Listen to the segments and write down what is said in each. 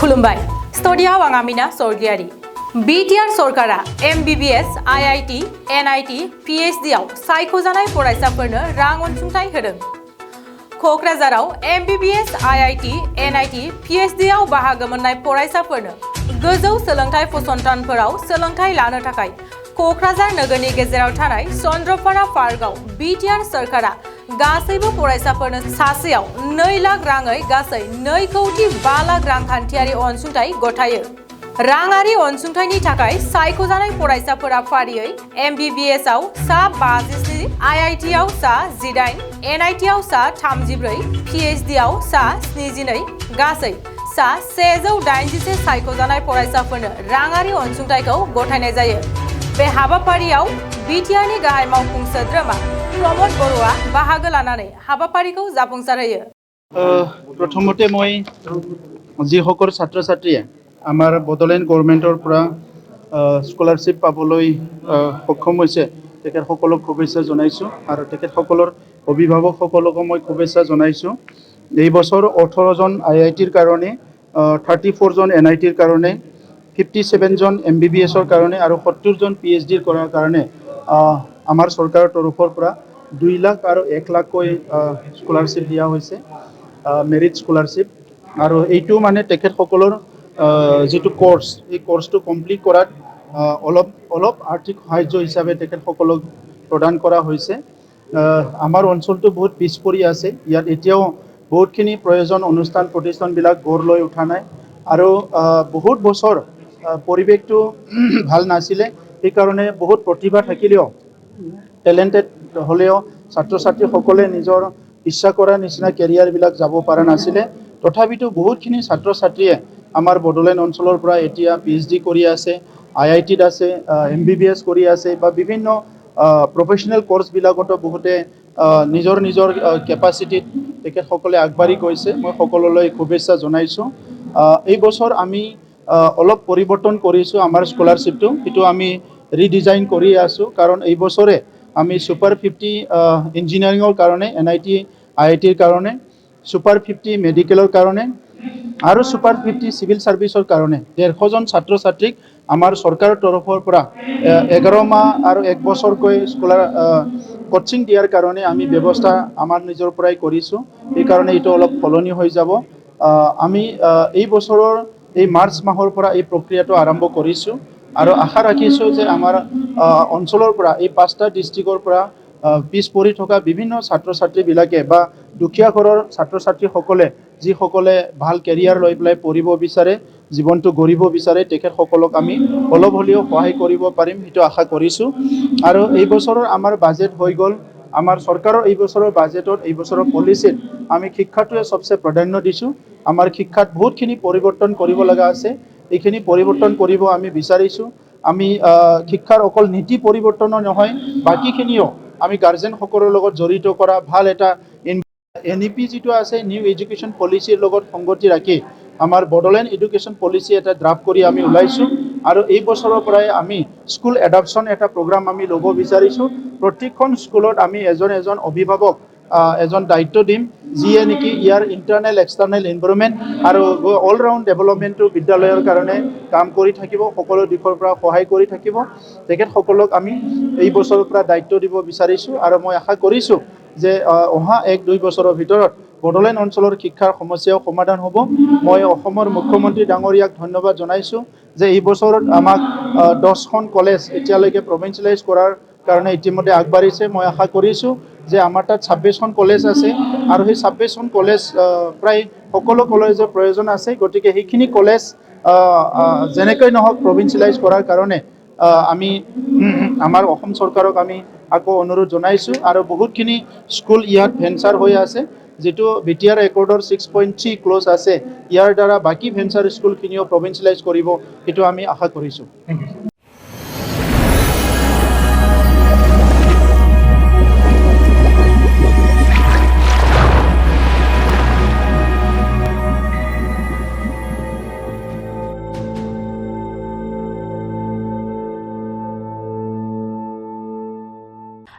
खुलुमबाय स्टुडियाव आं आमिना सरगियारि BTR सरकारा MBBS IIT NIT PhD आव सायख'जानाय फरायसाफोरनो रां अनसुंथाइ होदों। क'क्राझाराव MBBS IIT NIT PhD आव बाहागो मोननाय फरायसाफोरनो गोजौ सोलोंथाइ फसंथानफोराव सोलोंथाइ लानो थाखाय क'क्राझार नोगोरनि गेजेराव थानाय चन्द्रपारा पार्कआव BTR सरकारा गासैबो फरायसाफोरनो सासेयाव 2 लाख राङै गासै 2.5 लाख रांखान्थियारि अनसुंथाइ गथायो। राङारि अनसुंथाइनि थाखाय सायख'जानाय फरायसाफोरा फारियै MBBS आव सा 57, IIT आव सा 18, NIT आव सा 34, PhD आव सा 72, गासै सा 181 सायख'जानाय फरायसाफोरनो राङारि अनसुंथाइखौ गथायनाय जायो। बे हाबाफारियाव BTR नि गाहाय मावफुं सोद्रोमा प्रमद बर'आ बाहागो लानानै हाबाफारिखौ जाफुंसारहोयो। प्रथमते মই যিসকল ছাত্ৰ ছাত্ৰীয়ে আমাৰ বডোলেণ্ড গভৰ্ণমেণ্টৰ পৰা স্কলাৰশ্বিপ পাবলৈ সক্ষম হৈছে তেখেতসকলক শুভেচ্ছা জনাইছোঁ আৰু তেখেতসকলৰ অভিভাৱকসকলকো মই শুভেচ্ছা জনাইছোঁ। এই বছৰ 18 জন IITৰ কাৰণে 34 জন NITৰ কাৰণে 57 জন MBBSৰ কাৰণে আৰু 70 জন PhDৰ কৰাৰ কাৰণে আমাৰ চৰকাৰৰ তৰফৰ পৰা 2 লাখ আৰু 1 লাখকৈ স্কলাৰশ্বিপ দিয়া হৈছে, মেৰিট স্কলাৰশ্বিপ। আৰু এইটো মানে তেখেতসকলৰ যেটো কোৰ্স এই কোৰ্সটো কমপ্লিট কৰাত অলপ আৰ্থিক সাহায্য হিচাপে তেখেতসকলক প্ৰদান কৰা হৈছে। আমাৰ অঞ্চলটো বহুত পিছ পৰি আছে, ইয়াত এতিয়াও বহুতখিনি প্ৰয়োজন অনুষ্ঠান প্ৰতিষ্ঠানবিলাক গঢ় লৈ উঠা নাই আৰু বহুত বছৰ পৰিৱেশটো ভাল নাছিলে। এই কাৰণে বহুত প্ৰতিভা থাকিলেও টেলেণ্টেড হ'লেও ছাত্ৰ ছাত্ৰীসকলে নিজৰ ইচ্ছা কৰা নিচিনা কেৰিয়াৰবিলাক যাব পৰা নাছিলে। তথাপিতো বহুতখিনি ছাত্ৰ ছাত্ৰীয়ে আমাৰ বডোলেণ্ড অঞ্চলৰ পৰা এতিয়া PhD কৰি আছে, IITত আছে, MBBS কৰি আছে বা বিভিন্ন প্ৰফেশ্যনেল কোৰ্ছবিলাকতো বহুতে নিজৰ কেপাচিটিত তেখেতসকলে আগবাঢ়ি গৈছে। মই সকলোলৈ শুভেচ্ছা জনাইছোঁ। এই বছৰ আমি অলপ পৰিৱৰ্তন কৰিছোঁ আমাৰ স্কলাৰশ্বিপটো, সেইটো আমি ৰিডিজাইন কৰি আছোঁ কাৰণ এই বছৰে আমি সুপাৰ 50 ইঞ্জিনিয়াৰিঙৰ কাৰণে NIT IITৰ কাৰণে, সুপাৰ 50 মেডিকেলৰ কাৰণে আৰু সুপাৰ 50 চিভিল ছাৰ্ভিচৰ কাৰণে 150 জন ছাত্ৰ ছাত্ৰীক আমাৰ চৰকাৰৰ তৰফৰ পৰা 11 মাহ আৰু 1 বছৰকৈ কোচিং দিয়াৰ কাৰণে আমি ব্যৱস্থা আমাৰ নিজৰ পৰাই কৰিছোঁ। এই কাৰণে এইটো অলপ সলনি হৈ যাব। আমি এই বছৰৰ এই মাৰ্চ মাহৰ পৰা এই প্ৰক্ৰিয়াটো আৰম্ভ কৰিছোঁ আৰু আশা ৰাখিছোঁ যে আমাৰ অঞ্চলৰ পৰা এই 5টা ডিষ্ট্ৰিক্টৰ পৰা পিছ পৰি থকা বিভিন্ন ছাত্ৰ ছাত্ৰীবিলাকে বা দুখীয়া ঘৰৰ ছাত্ৰ ছাত্ৰীসকলে যিসকলে ভাল কেৰিয়াৰ লৈ পেলাই পঢ়িব বিচাৰে, জীৱনটো গঢ়িব বিচাৰে, তেখেতসকলক আমি অলপ হ'লেও সহায় কৰিব পাৰিম সেইটো আশা কৰিছোঁ। আৰু এই বছৰৰ আমাৰ বাজেট হৈ গ'ল। আমাৰ চৰকাৰৰ এই বছৰৰ বাজেটত, এই বছৰৰ পলিচিত আমি শিক্ষাটোৱে সবচে প্ৰাধান্য দিছোঁ। আমাৰ শিক্ষাত বহুতখিনি পৰিৱৰ্তন কৰিব লগা আছে, এইখিনি পৰিৱৰ্তন কৰিব আমি বিচাৰিছোঁ। আমি শিক্ষাৰ অকল নীতি পৰিৱৰ্তনো নহয়, বাকীখিনিও আমি গাৰ্জেনসকলৰ লগত জড়িত কৰা ভাল এটা NEP যিটো আছে নিউ এডুকেশ্যন পলিচিৰ লগত সংগতি ৰাখি আমাৰ বডোলেণ্ড এডুকেশ্যন পলিচি এটা ড্ৰাফ্ট কৰি আমি ওলাইছোঁ আৰু এই বছৰৰ পৰাই আমি স্কুল এডাপশ্যন এটা প্ৰগ্ৰাম আমি ল'ব বিচাৰিছোঁ। প্ৰত্যেকখন স্কুলত আমি এজন অভিভাৱক এজন দায়িত্ব দিম, যিয়ে নেকি ইয়াৰ ইণ্টাৰনেল এক্সটাৰ্নেল এনভাইৰনমেণ্ট আৰু অল ৰাউণ্ড ডেভেলপমেণ্টটো বিদ্যালয়ৰ কাৰণে কাম কৰি থাকিব, সকলো দিশৰ পৰা সহায় কৰি থাকিব। তেখেতসকলক আমি এই বছৰৰ পৰা দায়িত্ব দিব বিচাৰিছোঁ আৰু মই আশা কৰিছোঁ যে অহা 1-2 বছৰৰ ভিতৰত বডোলেণ্ড অঞ্চলৰ শিক্ষাৰ সমস্যাও সমাধান হ'ব। মই অসমৰ মুখ্যমন্ত্ৰী ডাঙৰীয়াক ধন্যবাদ জনাইছোঁ যে এই বছৰত আমাক 10খন কলেজ এতিয়ালৈকে প্ৰভিঞ্চিয়েলাইজ কৰাৰ কাৰণে ইতিমধ্যে আগবাঢ়িছে। মই আশা কৰিছোঁ যে আমাৰ তাত 26খন কলেজ আছে আৰু সেই 26খন কলেজ প্ৰায় সকলো কলেজৰ প্ৰয়োজন আছে। গতিকে সেইখিনি কলেজ যেনেকৈ নহওক প্ৰভিঞ্চিয়েলাইজ কৰাৰ কাৰণে আমি আমাৰ অসম চৰকাৰক আমি আকৌ অনুৰোধ জনাইছোঁ আৰু বহুতখিনি স্কুল ইয়াত ভেঞ্চাৰ হৈ আছে, যেটো BTR একৰ্ডৰ 6.3 ক্লজ আছে, ইয়াৰ দ্বাৰা বাকী ভেঞ্চাৰ স্কুলখিনিও প্ৰভিঞ্চিয়েলাইজ কৰিব, সেইটো আমি আশা কৰিছোঁ।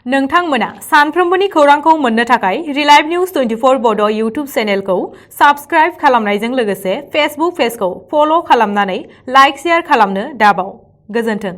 नोंथांमोना सानफ्रोमबोनि खौरांखौ मोननो थाखाय रिलाइभ निउज 24 बड' इउटुब चेनेलखौ साबस्क्राइब खालामनायजों लोगोसे फेसबुक पेजखौ फल' खालामनानै लाइक शेयार खालामनो दाबाव। गोजोन्थों।